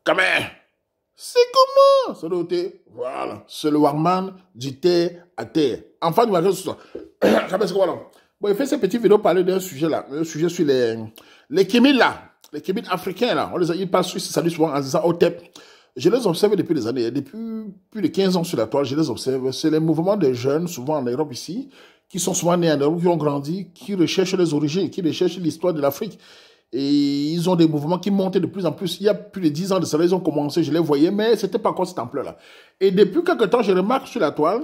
Quand même. C'est comment? C'est le thé. Voilà. C'est le Warman du thé à terre. Enfin, du matin, ce soir. C'est quoi là? Bon, il fait ces petites vidéos parler d'un sujet là. Un sujet sur les kémites là. Les kémites africains là. Ils passent sur ça souvent en disant Otep. Je les observe depuis des années. Depuis plus de 15 ans sur la toile, je les observe. C'est les mouvements de jeunes, souvent en Europe ici, qui sont souvent nés en Europe, qui ont grandi, qui recherchent les origines, qui recherchent l'histoire de l'Afrique. Et ils ont des mouvements qui montent de plus en plus. Il y a plus de 10 ans de cela, ils ont commencé, je les voyais, mais c'était pas encore cette ampleur-là. Et depuis quelque temps, je remarque sur la toile,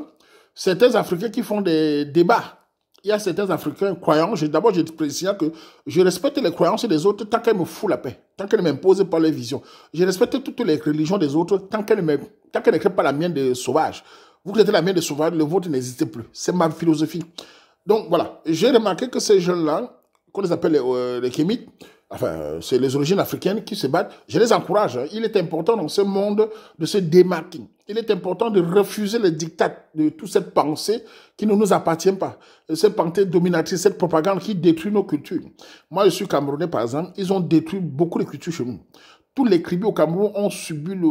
certains Africains qui font des débats. Il y a certains Africains croyants. D'abord, je précise que je respecte les croyances des autres tant qu'elles me foutent la paix, tant qu'elles ne m'imposent pas leur vision. Je respecte toutes les religions des autres tant qu'elles ne créent pas la mienne de sauvage. Vous êtes la mienne de sauvage, le vôtre n'existe plus. C'est ma philosophie. Donc voilà, j'ai remarqué que ces jeunes-là, qu'on les appelle les kémites, enfin, c'est les origines africaines qui se battent. Je les encourage. Hein. Il est important dans ce monde de se démarquer. Il est important de refuser les dictats de toute cette pensée qui ne nous appartient pas. Cette pensée dominatrice, cette propagande qui détruit nos cultures. Moi, je suis Camerounais, par exemple. Ils ont détruit beaucoup de cultures chez nous. Tous les tribus au Cameroun ont subi le...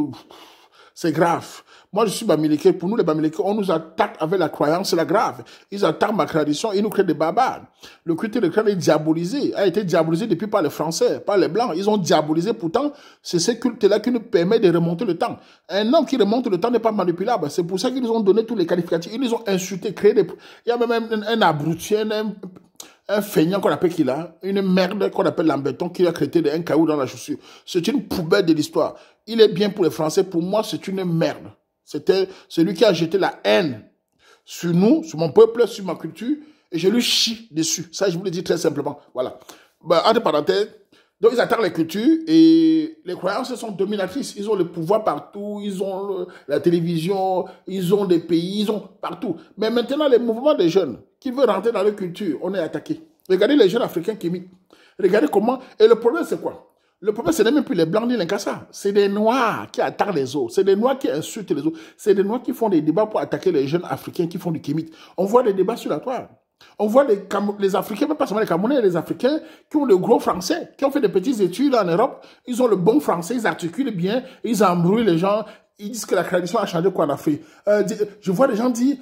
C'est grave. Moi, je suis Bamileke. Pour nous, les Bamileke, on nous attaque avec la croyance, c'est la grave. Ils attaquent ma tradition, ils nous créent des barbares. Le culte de crâne est diabolisé, a été diabolisé depuis par les Français, par les Blancs. Ils ont diabolisé, pourtant, c'est ce culte-là qui nous permet de remonter le temps. Un homme qui remonte le temps n'est pas manipulable. C'est pour ça qu'ils nous ont donné tous les qualificatifs. Ils nous ont insultés, créé des... Il y a même un abruti, un feignant qu'on appelle qu'il a, une merde qu'on appelle l'embêton qui a créé un caillou dans la chaussure. C'est une poubelle de l'histoire. Il est bien pour les Français, pour moi, c'est une merde. C'était celui qui a jeté la haine sur nous, sur mon peuple, sur ma culture, et je lui chie dessus. Ça, je vous le dis très simplement. Voilà. Ben, entre parenthèses, donc ils attaquent les cultures et les croyances sont dominatrices. Ils ont le pouvoir partout, ils ont la télévision, ils ont des pays, ils ont partout. Mais maintenant, les mouvements des jeunes qui veulent rentrer dans leur culture, on est attaqué. Regardez les jeunes africains qui imitent. Regardez comment... Et le problème, c'est quoi? Le problème, ce n'est même plus les blancs ni les cassas. C'est des noirs qui attaquent les autres. C'est des noirs qui insultent les autres. C'est des noirs qui font des débats pour attaquer les jeunes africains qui font du kémite. On voit des débats sur la toile. On voit les Africains, même pas seulement les Camerounais, les Africains qui ont le gros français, qui ont fait des petites études en Europe. Ils ont le bon français, ils articulent bien, ils embrouillent les gens. Ils disent que la tradition a changé quoi en Afrique. Je vois des gens dire,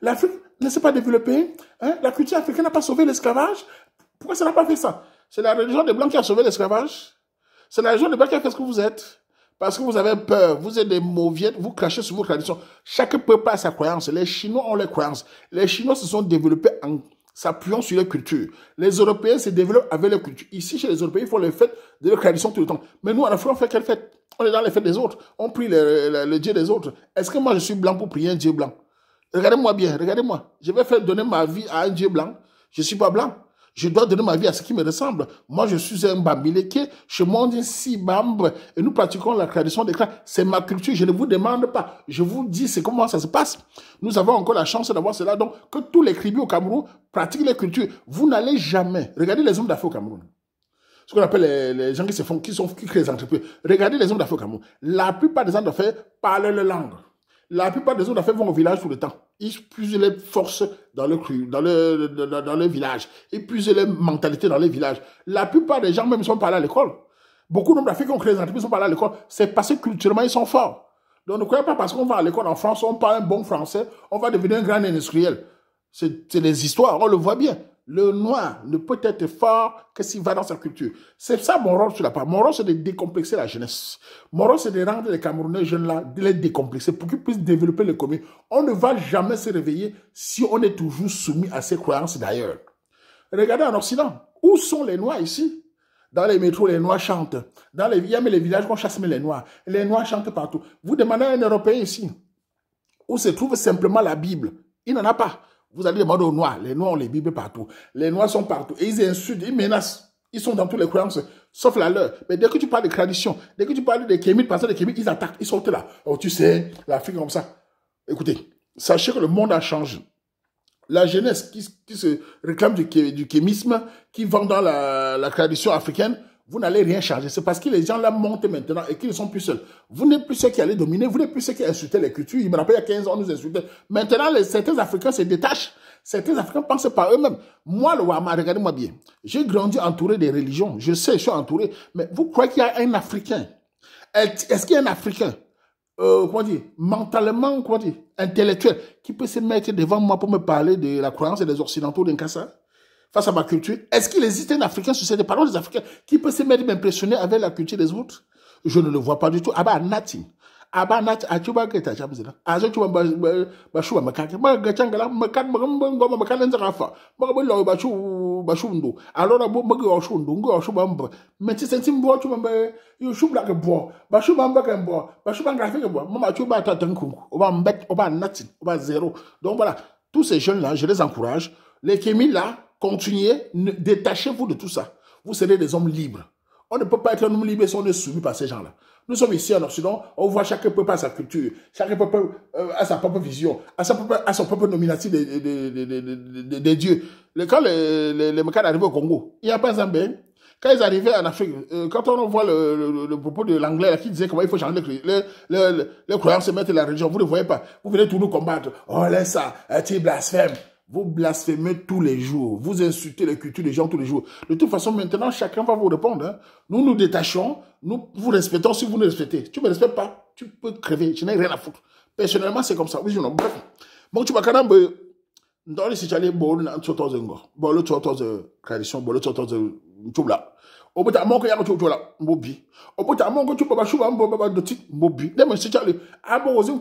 l'Afrique ne s'est pas développée. Hein? La culture africaine n'a pas sauvé l'esclavage. Pourquoi ça n'a pas fait ça? C'est la religion des Blancs qui a sauvé l'esclavage. C'est la religion des Blancs qui a fait ce que vous êtes. Parce que vous avez peur, vous êtes des mauviettes, vous crachez sur vos traditions. Chaque peuple a sa croyance. Les Chinois ont leurs croyances. Les Chinois se sont développés en s'appuyant sur leur culture. Les Européens se développent avec leur culture. Ici, chez les Européens, ils font les fêtes de leur tradition tout le temps. Mais nous, en Afrique, on fait quelle fête? On est dans les fêtes des autres. On prie le Dieu des autres. Est-ce que moi, je suis blanc pour prier un Dieu blanc? Regardez-moi bien, regardez-moi. Je vais faire donner ma vie à un Dieu blanc. Je ne suis pas blanc. Je dois donner ma vie à ce qui me ressemble. Moi, je suis un Bamileke. Chez moi, on dit Sibambe. Et nous pratiquons la tradition des clans. C'est ma culture. Je ne vous demande pas. Je vous dis, c'est comment ça se passe. Nous avons encore la chance d'avoir cela. Donc, que tous les tribus au Cameroun pratiquent les cultures. Vous n'allez jamais. Regardez les hommes d'affaires au Cameroun. Ce qu'on appelle les gens qui créent les entreprises. Regardez les hommes d'affaires au Cameroun. La plupart des hommes d'affaires parlent leur langue. La plupart des hommes d'affaires vont au village tout le temps. Ils puisent les forces dans le village. Ils puisent les mentalités dans les villages. La plupart des gens même sont pas allés à l'école. Beaucoup d'hommes d'affaires qui ont créé des entreprises sont pas allés à l'école. C'est parce que culturellement, ils sont forts. Donc ne croyez pas parce qu'on va à l'école en France, on parle un bon français, on va devenir un grand industriel. C'est des histoires, on le voit bien. Le noir ne peut être fort que s'il va dans sa culture. C'est ça mon rôle sur la part. Mon rôle, c'est de décomplexer la jeunesse. Mon rôle, c'est de rendre les Camerounais jeunes là, de les décomplexer pour qu'ils puissent développer les communes. On ne va jamais se réveiller si on est toujours soumis à ces croyances d'ailleurs. Regardez en Occident. Où sont les noirs ici? Dans les métros, les noirs chantent. Il y a même les villages qu'on chasse mais les noirs. Les noirs chantent partout. Vous demandez à un Européen ici, où se trouve simplement la Bible. Il n'en a pas. Vous allez demander aux Noirs. Les Noirs ont les Bibles partout. Les Noirs sont partout. Et ils insultent, ils menacent. Ils sont dans toutes les croyances, sauf la leur. Mais dès que tu parles de tradition, dès que tu parles des kémites, parce que les kémites, ils attaquent. Ils sont là. Oh, tu sais, l'Afrique comme ça. Écoutez, sachez que le monde a changé. La jeunesse qui se réclame du kémisme, qui vend dans la tradition africaine, vous n'allez rien changer. C'est parce que les gens là montent maintenant et qu'ils ne sont plus seuls. Vous n'êtes plus ceux qui allaient dominer, vous n'êtes plus ceux qui insultaient les cultures. Il me rappelle, il y a 15 ans, on nous insultait. Maintenant, certains Africains se détachent. Certains Africains pensent par eux-mêmes. Moi, le Wama, regardez-moi bien. J'ai grandi entouré des religions. Je sais, je suis entouré. Mais vous croyez qu'il y a un Africain Est-ce qu'il y a un Africain, comment dire, mentalement, comment dire, intellectuel, qui peut se mettre devant moi pour me parler de la croyance des Occidentaux d'Inkassa face à ma culture? Est-ce qu'il existe un Africain sur cette parole des Africains qui peut se mettre m'impressionner avec la culture des autres? Je ne le vois pas du tout. Ah bah, nothing. Aba nat achuba keta chamzina azo chuba ba shuba makake ma gachangala makan ngoma makana nzarafa ma ba lo ba shundu alora bo magi o shundu ngo o shuba mba meti senti mbo chuba mba yo shubla ke bo ba shuba mba ke bo ba shuba graphique bo mama chuba ta tankungu oba mbet oba natin oba zéro. Donc voilà, tous ces jeunes là, je les encourage. Les Kémis là, continuez, détachez-vous de tout ça. Vous serez des hommes libres. On ne peut pas être un homme libre si on est soumis par ces gens-là. Nous sommes ici en Occident, on voit chaque peuple à sa culture, chaque peuple a sa propre vision, à son propre nominatif des dieux. Quand les Mécanes arrivent au Congo, il n'y a pas un Zambien. Quand ils arrivaient en Afrique, quand on voit le propos de l'anglais qui disait comment il faut changer les croyances et mettre la religion, vous ne le voyez pas. Vous venez tout nous combattre. Oh, laisse ça, tu blasphèmes. Vous blasphémez tous les jours. Vous insultez les cultures des gens tous les jours. De toute façon, maintenant, chacun va vous répondre. Hein. Nous nous détachons. Nous vous respectons si vous nous respectez. Tu ne me respectes pas, tu peux crever. Je n'ai rien à foutre. Personnellement, c'est comme ça. Oui, non. Bref. Bon, tu vas quand même... Dans les situations, bon, le tradition, bon, le tchobla. Au bout d'un moment, il y a un tchobla, mobi. Au bout d'un moment, tu peux pas chouba, mobi. Dès que c'est allé, aboser,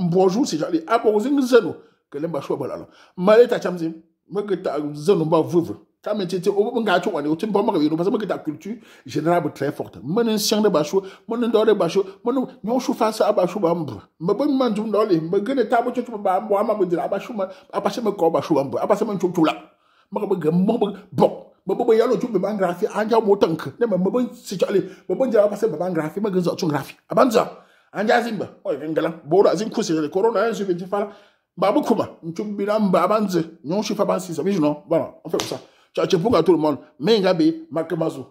bonjour, c'est allé, aboser, nous allons. Que les bachou balala malé ta chamzim me que ta zone ba veuve ta metete o mo ngacho wani o timba mo que parce que ta culture générale très forte mon ancien de bachou mon ndore bachou mon nyon chou face à bachou bambu me bon manju ndole me gene ta bo tu ba mo ama bo dira bachou ma apache me ko bachou bambu apache me chou la mo be mo bon bo yalo tu be bangrafi anja mo tank ne me bon si chale bon dira apache be bangrafi me gëzo tu grafi abanza anja zimba o ngala bo la zin kusi le corona je vais fala Babou Kuma, tu bilan babanze, non, je suis pas bansi, ça, mais non, voilà, on fait comme ça. Tu as tout le monde, mais Ngabe, Makamazo.